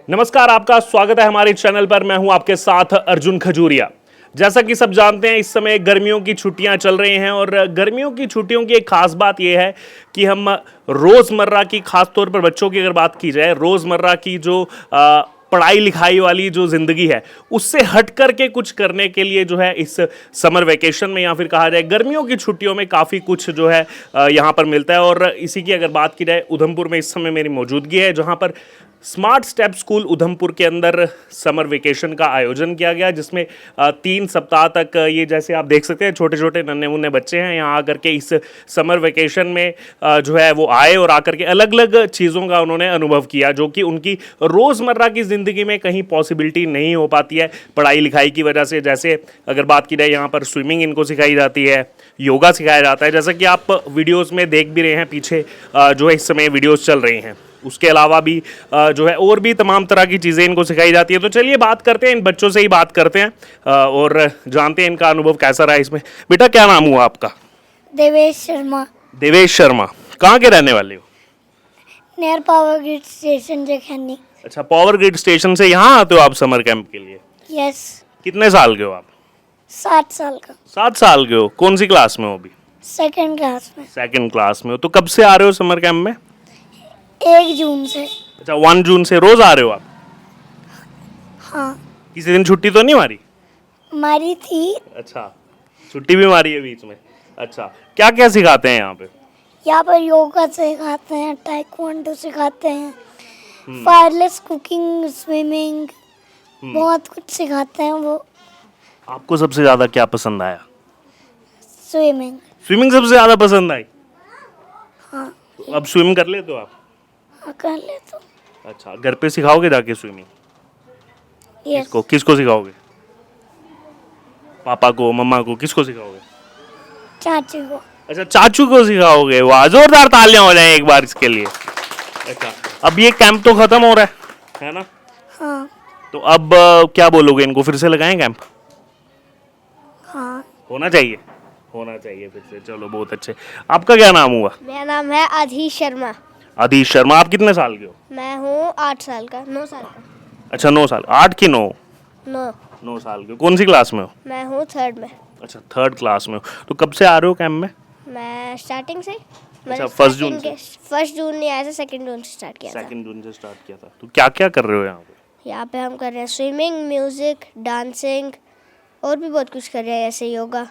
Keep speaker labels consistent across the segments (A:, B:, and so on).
A: नमस्कार, आपका स्वागत है हमारे चैनल पर। मैं हूं आपके साथ अर्जुन खजूरिया। जैसा कि सब जानते हैं, इस समय गर्मियों की छुट्टियां चल रही हैं और गर्मियों की छुट्टियों की एक खास बात यह है कि हम रोज़मर्रा की, खास तौर पर बच्चों की अगर बात की जाए, रोज़मर्रा की जो पढ़ाई लिखाई वाली जो ज़िंदगी है उससे हट करके कुछ करने के लिए जो है इस समर वेकेशन में या फिर कहा जाए गर्मियों की छुट्टियों में काफ़ी कुछ जो है यहाँ पर मिलता है। और इसी की अगर बात की जाए, उधमपुर में इस समय मेरी मौजूदगी है जहाँ पर स्मार्ट स्टेप स्कूल उधमपुर के अंदर समर वेकेशन का आयोजन किया गया, जिसमें 3 सप्ताह तक ये, जैसे आप देख सकते हैं, छोटे छोटे नन्हे मुन्ने बच्चे हैं यहाँ आकर के इस समर वेकेशन में जो है वो आए और आकर के अलग अलग चीज़ों का उन्होंने अनुभव किया जो कि उनकी रोज़मर्रा की ज़िंदगी में कहीं पॉसिबिलिटी नहीं हो पाती है पढ़ाई लिखाई की वजह से। जैसे अगर बात की जाए, यहाँ पर स्विमिंग इनको सिखाई जाती है, योगा सिखाया जाता है, जैसा कि आप वीडियोज़ में देख भी रहे हैं, पीछे जो है इस समय वीडियोज़ चल रही हैं। उसके अलावा भी जो है और भी तमाम तरह की चीज़ें इनको सिखाई जाती है। तो चलिए बात करते हैं, इन बच्चों से ही बात करते हैं और जानते हैं इनका अनुभव कैसा रहा इसमें। बेटा, क्या नाम हुआ आपका?
B: देवेश शर्मा।
A: देवेश शर्मा। कहाँ के रहने वाले हो?
B: नियर पावर ग्रिड स्टेशन जखैनी।
A: अच्छा, पावर ग्रिड स्टेशन से यहाँ आते हो आप समर कैंप के लिए?
B: यस।
A: कितने साल के हो आप?
B: 7 साल का।
A: 7 साल के हो। कौन सी क्लास में हो अभी?
B: सेकंड क्लास में।
A: सेकंड क्लास में हो। तो कब से आ रहे हो समर कैंप में?
B: 1 जून से।
A: अच्छा, 1 जून से रोज आ रहे हो आप?
B: हाँ,
A: किसी दिन छुट्टी तो नहीं मारी?
B: मारी थी।
A: अच्छा, छुट्टी भी मारी है बीच में। अच्छा, क्या क्या सिखाते हैं यहाँ पे?
B: यहाँ पर योगा सिखाते हैं, टाइक्वांडो सिखाते हैं, फायरलेस कुकिंग, स्विमिंग, बहुत कुछ सिखाते हैं वो।
A: आपको सबसे ज्यादा क्या पसंद आया?
B: स्विमिंग।
A: स्विमिंग सबसे ज्यादा पसंद आई?
B: हाँ।
A: तो अब स्विम कर लेते हो आप?
B: हाँ, कर ले तो।
A: अच्छा, घर पे सिखाओगे जाके स्विमिंग?
B: यस।
A: किसको सिखाओगे? पापा को, मम्मा को, किसको सिखाओगे?
B: चाची को।
A: अच्छा, चाचू को सिखाओगे। वाह, जोरदार तालियां हो जाए एक बार इसके लिए। अच्छा, अब ये कैंप तो खत्म हो रहा है ना?
B: हाँ।
A: तो अब क्या बोलोगे, इनको फिर से लगाएं कैंप?
B: हाँ।
A: होना चाहिए, होना चाहिए फिर से। चलो, बहुत अच्छे। आपका क्या नाम हुआ?
B: मेरा नाम है आधीश शर्मा।
A: आदिश शर्मा। आप कितने साल के हो?
B: मैं हूँ 8 साल का, 9 साल का।
A: अच्छा, 9 साल। 8 की 9?
B: 9।
A: 9 साल के। कौन सी क्लास में हो?
B: मैं हूँ 3rd में।
A: अच्छा, 3rd क्लास में हो। तो कब से आ रहे हो कैंप में?
B: मैं स्टार्टिंग से।
A: अच्छा, 1 जून से?
B: 1 जून नहीं आया था, 2 जून से स्टार्ट किया था।
A: 2 जून से स्टार्ट किया था। तो क्या क्या कर रहे हो यहाँ पे?
B: यहाँ पे हम कर रहे हैं स्विमिंग, म्यूजिक, डांसिंग और भी बहुत कुछ कर रहे हैं, ऐसे योगा।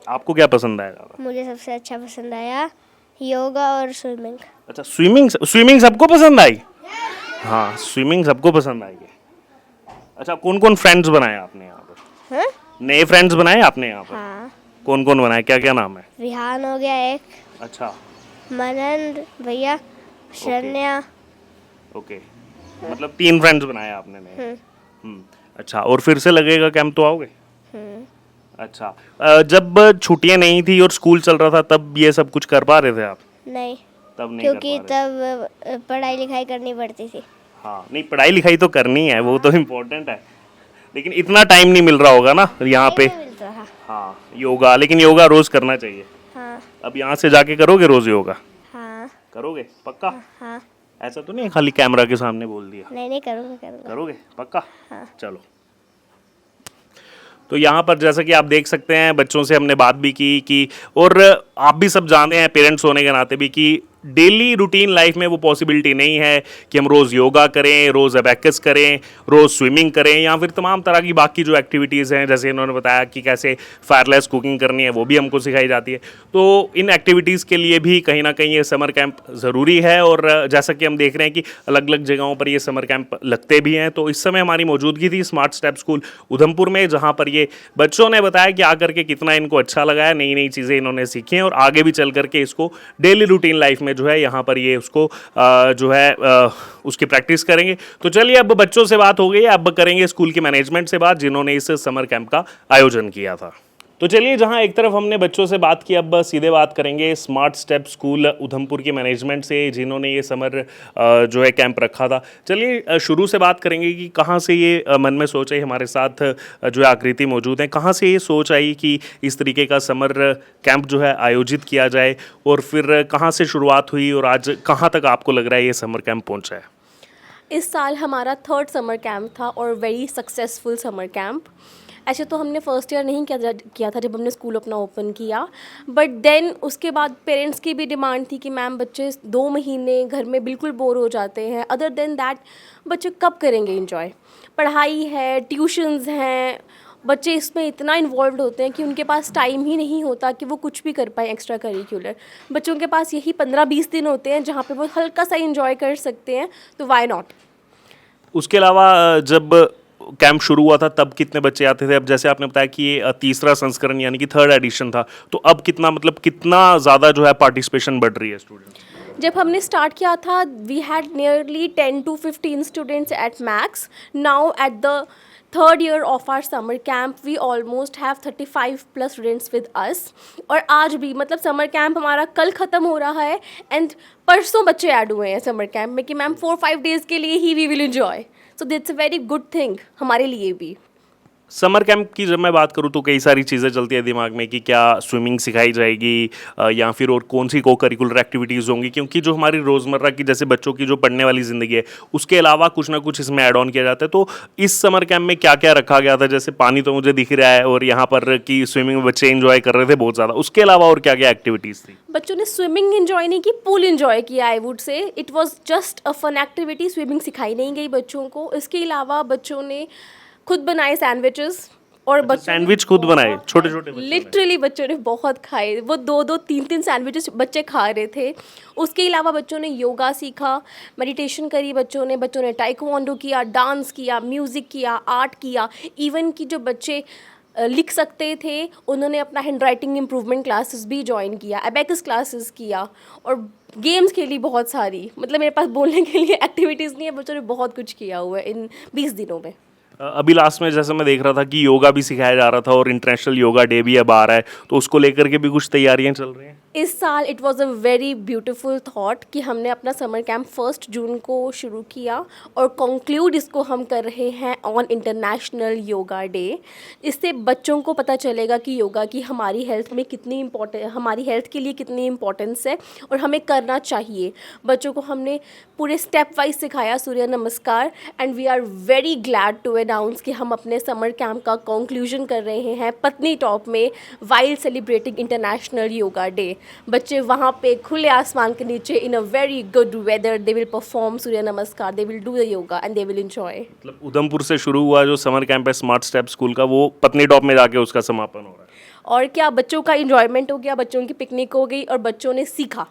A: आपको क्या पसंद आया ज़्यादा?
B: मुझे सबसे अच्छा पसंद आया योगा और स्विमिंग।
A: अच्छा, स्विमिंग सबको पसंद आई? हाँ, स्विमिंग सबको पसंद आई है। अच्छा, कौन कौन फ्रेंड्स बनाए आपने यहाँ पर?
B: हाँ?
A: नए फ्रेंड्स बनाए आपने यहाँ पर?
B: हाँ।
A: कौन कौन बनाए, क्या क्या नाम है?
B: विहान हो गया एक,
A: अच्छा,
B: मनन भैया, शरण्या।
A: ओके। मतलब 3 फ्रेंड्स बनाए आपने नए। अच्छा, और फिर से लगेगा कैंप तो आओगे? अच्छा, जब छुट्टियां नहीं थी और स्कूल चल रहा था तब ये सब कुछ कर पा रहे थे आप?
B: नहीं,
A: तब नहीं
B: क्योंकि
A: कर पा रहे?
B: तब पढ़ाई लिखाई करनी पड़ती थी।
A: हाँ, नहीं, पढ़ाई लिखाई तो करनी है, वो तो इम्पोर्टेंट है, लेकिन इतना टाइम नहीं मिल रहा होगा ना यहाँ पे।
B: नहीं मिलता था।
A: हाँ, योगा, लेकिन योगा रोज करना चाहिए।
B: हाँ।
A: अब यहाँ से जाके करोगे रोज योगा?
B: हाँ।
A: करोगे पक्का?
B: हाँ।
A: ऐसा तो नहीं खाली कैमरा के सामने बोल दिया?
B: नहीं, करूँगा।
A: करोगे पक्का?
B: हाँ।
A: चलो। तो यहाँ पर जैसा कि आप देख सकते हैं, बच्चों से हमने बात भी की कि, और आप भी सब जानते हैं पेरेंट्स होने के नाते भी, कि डेली रूटीन लाइफ में वो पॉसिबिलिटी नहीं है कि हम रोज़ योगा करें, रोज़ अबैकस करें, रोज़ स्विमिंग करें, या फिर तमाम तरह की बाकी जो एक्टिविटीज़ हैं, जैसे इन्होंने बताया कि कैसे फायरलेस कुकिंग करनी है, वो भी हमको सिखाई जाती है। तो इन एक्टिविटीज़ के लिए भी कहीं ना कहीं ये समर कैंप ज़रूरी है। और जैसा कि हम देख रहे हैं कि अलग अलग जगहों पर ये समर कैंप लगते भी हैं। तो इस समय हमारी मौजूदगी थी स्मार्ट स्टेप स्कूल उधमपुर में, जहाँ पर ये बच्चों ने बताया कि आकर के कितना इनको अच्छा लगा है, नई नई चीज़ें इन्होंने सीखी हैं और आगे भी चल करके इसको डेली रूटीन लाइफ में जो है यहाँ पर ये उसको जो है उसकी प्रैक्टिस करेंगे। तो चलिए, अब बच्चों से बात हो गई है, अब करेंगे स्कूल के मैनेजमेंट से बात, जिन्होंने इस समर कैंप का आयोजन किया था। तो चलिए, जहां एक तरफ हमने बच्चों से बात की, अब सीधे बात करेंगे स्मार्ट स्टेप स्कूल उधमपुर की मैनेजमेंट से, जिन्होंने ये समर जो है कैंप रखा था। चलिए, शुरू से बात करेंगे कि कहां से ये मन में सोच आई। हमारे साथ जो है आकृति मौजूद है। कहां से ये सोच आई कि इस तरीके का समर कैंप जो है आयोजित किया जाए, और फिर कहां से शुरुआत हुई और आज कहां तक आपको लग रहा है ये समर कैंप पहुंचा है?
C: इस साल हमारा 3rd समर कैंप था और वेरी सक्सेसफुल समर कैंप। ऐसे तो हमने फर्स्ट ईयर नहीं किया था जब हमने स्कूल अपना ओपन किया, बट देन उसके बाद पेरेंट्स की भी डिमांड थी कि मैम बच्चे 2 महीने घर में बिल्कुल बोर हो जाते हैं, अदर देन दैट बच्चे कब करेंगे इंजॉय। पढ़ाई है, ट्यूशन्स हैं, बच्चे इसमें इतना इन्वॉल्व होते हैं कि उनके पास टाइम ही नहीं होता कि वो कुछ भी कर पाएँ एक्स्ट्रा करिकुलर। बच्चों के पास यही 15-20 दिन होते हैं जहाँ पे वो हल्का सा इंजॉय कर सकते हैं, तो वाई नॉट।
A: उसके अलावा जब कैंप शुरू हुआ था तब कितने बच्चे आते थे? अब जैसे आपने बताया कि ये तीसरा संस्करण यानी कि 3rd एडिशन था, तो अब कितना मतलब कितना ज़्यादा जो है पार्टिसिपेशन बढ़ रही है स्टूडेंट्स?
C: जब हमने स्टार्ट किया था we had nearly 10 to 15 students at max. Now at the 3rd year of our summer camp we almost have 35 plus students with us। और आज भी मतलब समर कैंप हमारा कल ख़त्म हो रहा है एंड परसों बच्चे ऐड हुए हैं समर कैंप में कि मैम 4-5 डेज़ के लिए ही we will enjoy. So that's a very good thing हमारे लिए भी।
A: समर कैंप की जब मैं बात करूँ तो कई सारी चीज़ें चलती है दिमाग में कि क्या स्विमिंग सिखाई जाएगी या फिर और कौन सी को करिकुलर एक्टिविटीज़ होंगी, क्योंकि जो हमारी रोज़मर्रा की जैसे बच्चों की जो पढ़ने वाली ज़िंदगी है उसके अलावा कुछ ना कुछ इसमें ऐड ऑन किया जाता है। तो इस समर कैंप में क्या क्या रखा गया था? जैसे पानी तो मुझे दिख रहा है और यहाँ पर कि स्विमिंग में बच्चे इंजॉय कर रहे थे बहुत ज़्यादा, उसके अलावा और क्या क्या एक्टिविटीज़ थी?
C: बच्चों ने स्विमिंग एंजॉय नहीं की, पूल एंजॉय किया। I would say it was just a fun activity. Swimming सिखाई नहीं गई बच्चों को। इसके अलावा बच्चों ने खुद बनाए सैंडविचेस और बच्चों
A: सैंडविच खुद बनाए छोटे छोटे बच्चों ने?
C: लिटरली बच्चों ने बहुत खाए। वो 2-2 3-3 सैंडविचेस बच्चे खा रहे थे। उसके अलावा बच्चों ने योगा सीखा, मेडिटेशन करी बच्चों ने टाइक्वांडो किया, डांस किया, म्यूज़िक किया, आर्ट किया। इवन कि जो बच्चे लिख सकते थे उन्होंने अपना हैंड राइटिंग इम्प्रूवमेंट क्लासेस भी ज्वाइन किया, एबेकस क्लासेस किया और गेम्स खेली बहुत सारी। मतलब मेरे पास बोलने के लिए एक्टिविटीज़ नहीं है, बच्चों ने बहुत कुछ किया हुआ है इन 20 दिनों में।
A: अभी लास्ट में जैसे मैं देख रहा था कि योगा भी सिखाया जा रहा था और इंटरनेशनल योगा डे भी अब आ रहा है, तो उसको लेकर के भी कुछ तैयारियां चल रही हैं?
C: इस साल it was a very beautiful thought कि हमने अपना समर कैंप 1 जून को शुरू किया और कंक्लूड इसको हम कर रहे हैं ऑन इंटरनेशनल योगा डे। इससे बच्चों को पता चलेगा कि योगा की हमारी हेल्थ में कितनी हमारी हेल्थ के लिए कितनी इम्पोर्टेंस है और हमें करना चाहिए। बच्चों को हमने पूरे स्टेप वाइज सिखाया Surya Namaskar and we are very glad to announce कि हम अपने समर कैंप का कंक्लूजन कर रहे हैं पत्नी टॉप में while celebrating International Yoga Day. बच्चे वहाँ पे खुले आसमान के नीचे in a very good weather they will perform surya namaskar, they will do the yoga and they will enjoy.
A: मतलब उधमपुर से शुरू हुआ जो समर कैंप है स्मार्ट स्टेप स्कूल का, वो पत्नी टॉप में जाके उसका समापन हो रहा है।
C: और क्या बच्चों का इंजॉयमेंट हो गया, बच्चों की पिकनिक हो गई और बच्चों ने सीखा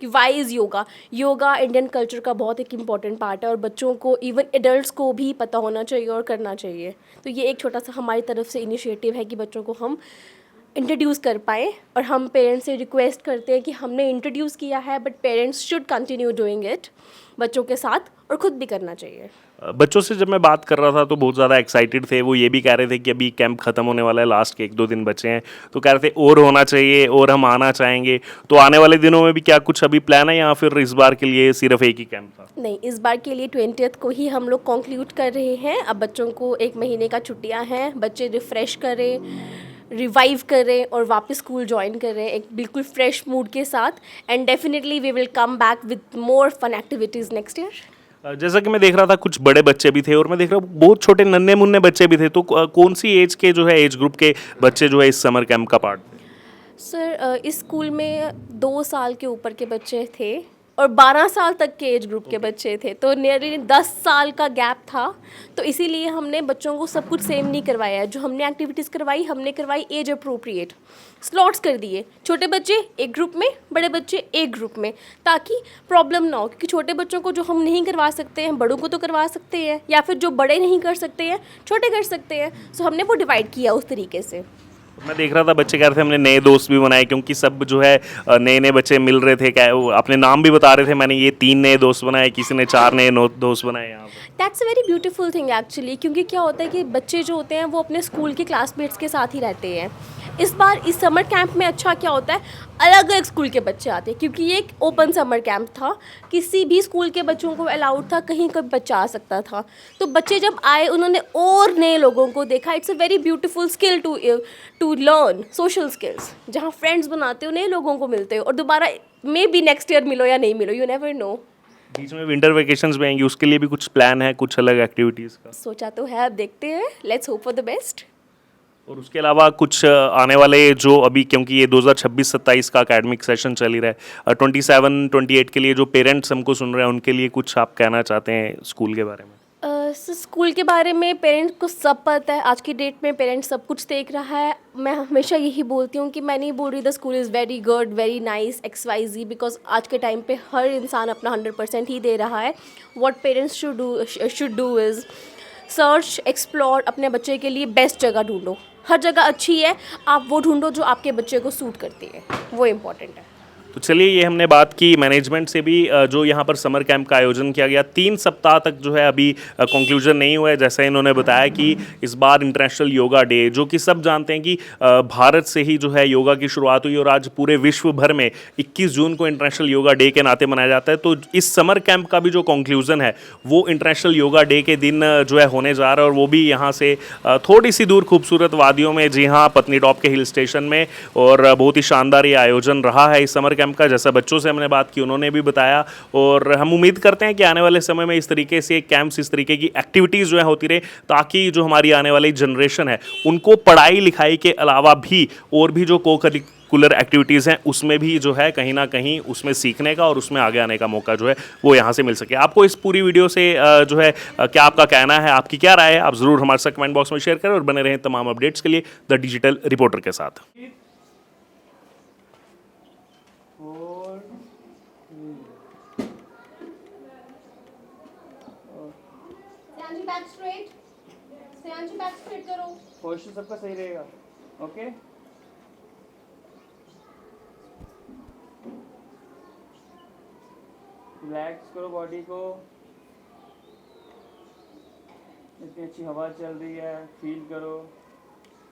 C: कि why is yoga. Yoga Indian culture का बहुत एक इम्पॉर्टेंट पार्ट है और बच्चों को इवन एडल्ट्स को भी पता होना चाहिए और करना चाहिए। तो ये एक छोटा सा हमारी तरफ से इनिशिएटिव है कि बच्चों को हम इंट्रोड्यूस कर पाएँ और हम पेरेंट्स से रिक्वेस्ट करते हैं कि हमने इंट्रोड्यूस किया है but parents should continue doing it बच्चों के साथ और ख़ुद भी करना चाहिए।
A: बच्चों से जब मैं बात कर रहा था तो बहुत ज़्यादा एक्साइटेड थे। वो ये भी कह रहे थे कि अभी कैंप ख़त्म होने वाला है, लास्ट के 1-2 दिन बचे हैं, तो कह रहे थे और होना चाहिए और हम आना चाहेंगे। तो आने वाले दिनों में भी क्या कुछ अभी प्लान है या फिर इस बार के लिए सिर्फ एक ही कैंप था?
C: नहीं, इस बार के लिए 20th को ही हम लोग कंक्लूड कर रहे हैं। अब बच्चों को 1 महीने का छुट्टियां हैं, बच्चे रिफ़्रेश करें, रिवाइव करें और वापस स्कूल ज्वाइन करें एक बिल्कुल फ्रेश मूड के साथ and definitely we will come back with more fun activities next year.
A: जैसा कि मैं देख रहा था कुछ बड़े बच्चे भी थे और मैं देख रहा हूँ बहुत छोटे नन्हे मुन्ने बच्चे भी थे, तो कौन सी एज के जो है एज ग्रुप के बच्चे जो है इस समर कैंप का पार्ट थे?
C: सर इस स्कूल में 2 साल के ऊपर के बच्चे थे और 12 साल तक के एज ग्रुप के बच्चे थे, तो नियरली 10 साल का गैप था। तो इसीलिए हमने बच्चों को सब कुछ सेम नहीं करवाया है। जो हमने एक्टिविटीज़ करवाई हमने करवाई एज अप्रोप्रिएट, स्लॉट्स कर दिए। छोटे बच्चे एक ग्रुप में, बड़े बच्चे एक ग्रुप में, ताकि प्रॉब्लम ना हो। क्योंकि छोटे बच्चों को जो हम नहीं करवा सकते हैं बड़ों को तो करवा सकते हैं, या फिर जो बड़े नहीं कर सकते हैं छोटे कर सकते हैं। सो हमने वो डिवाइड किया उस तरीके से।
A: मैं देख रहा था बच्चे कह रहे थे हमने नए दोस्त भी बनाए, क्योंकि सब जो है नए नए बच्चे मिल रहे थे। क्या वो अपने नाम भी बता रहे थे, मैंने ये 3 नए दोस्त बनाए, किसी ने 4 नए दोस्त बनाए यहाँ पर।
C: That's a very beautiful thing actually. क्योंकि क्या होता है कि बच्चे जो होते हैं वो अपने स्कूल के क्लासमेट्स के साथ ही रहते हैं। इस बार इस समर कैंप में अच्छा क्या होता है, अलग अलग स्कूल के बच्चे आते हैं। क्योंकि ये एक ओपन समर कैंप था, किसी भी स्कूल के बच्चों को अलाउड था, कहीं का बच्चा आ सकता था। तो बच्चे जब आए उन्होंने और नए लोगों को देखा। It's a very beautiful skill to learn social skills. जहाँ फ्रेंड्स बनाते हो, नए लोगों को मिलते हो और दोबारा मे बी नेक्स्ट ईयर मिलो या नहीं मिलो, यू नेवर नो।
A: बीच में विंटर वेकेशंस भी आएंगी, उसके लिए भी कुछ प्लान है, कुछ अलग एक्टिविटीज़ का?
C: सोचा तो है, अब देखते हैं, let's hope for the best.
A: और उसके अलावा कुछ आने वाले जो अभी, क्योंकि ये 2026-27 का एकेडमिक सेशन चल ही रहा है, 27-28 के लिए जो पेरेंट्स हमको सुन रहे हैं उनके लिए कुछ आप कहना चाहते हैं स्कूल के बारे में?
C: स्कूल के बारे में पेरेंट्स को सब पता है, आज की डेट में पेरेंट्स सब कुछ देख रहा है। मैं हमेशा यही बोलती हूँ कि मैं नहीं बोल रही the school is very good, very nice, XYZ, because आज के टाइम पे हर इंसान अपना 100% ही दे रहा है। What parents should do is search, explore, अपने बच्चे के लिए बेस्ट जगह ढूंढो। हर जगह अच्छी है, आप वो ढूंढो जो आपके बच्चे को सूट करती है, वो इम्पॉर्टेंट है।
A: तो चलिए, ये हमने बात की मैनेजमेंट से भी। जो यहाँ पर समर कैंप का आयोजन किया गया 3 सप्ताह तक जो है अभी कंक्लूजन नहीं हुआ है। जैसे इन्होंने बताया कि इस बार इंटरनेशनल योगा डे, जो कि सब जानते हैं कि भारत से ही जो है योगा की शुरुआत हुई और आज पूरे विश्व भर में 21 जून को इंटरनेशनल योगा डे के नाते मनाया जाता है। तो इस समर कैंप का भी जो कंक्लूजन है वो इंटरनेशनल योगा डे के दिन जो है होने जा रहा है, और वो भी यहाँ से थोड़ी सी दूर खूबसूरत वादियों में, जी हाँ, पत्नीटॉप के हिल स्टेशन में। और बहुत ही शानदार ये आयोजन रहा है इस समर कैंप का। जैसा बच्चों से हमने बात की, उन्होंने भी बताया, और हम उम्मीद करते हैं कि आने वाले समय में इस तरीके से कैंप्स, इस तरीके की एक्टिविटीज़ जो है होती रहे, ताकि जो हमारी आने वाली जनरेशन है उनको पढ़ाई लिखाई के अलावा भी और भी जो को-करिकुलर एक्टिविटीज़ हैं उसमें भी जो है कहीं ना कहीं उसमें सीखने का और उसमें आगे आने का मौका जो है वो यहाँ से मिल सके। आपको इस पूरी वीडियो से जो है क्या आपका कहना है, आपकी क्या राय है, आप ज़रूर हमारे साथ कमेंट बॉक्स में शेयर करें और बने रहें तमाम अपडेट्स के लिए द डिजिटल रिपोर्टर के साथ।
C: बैक स्ट्रेट, बैक स्ट्रेट करो।
D: पोस्चर सबका सही रहेगा। ओके, रिलैक्स करो बॉडी को। इतनी अच्छी हवा चल रही है, फील करो।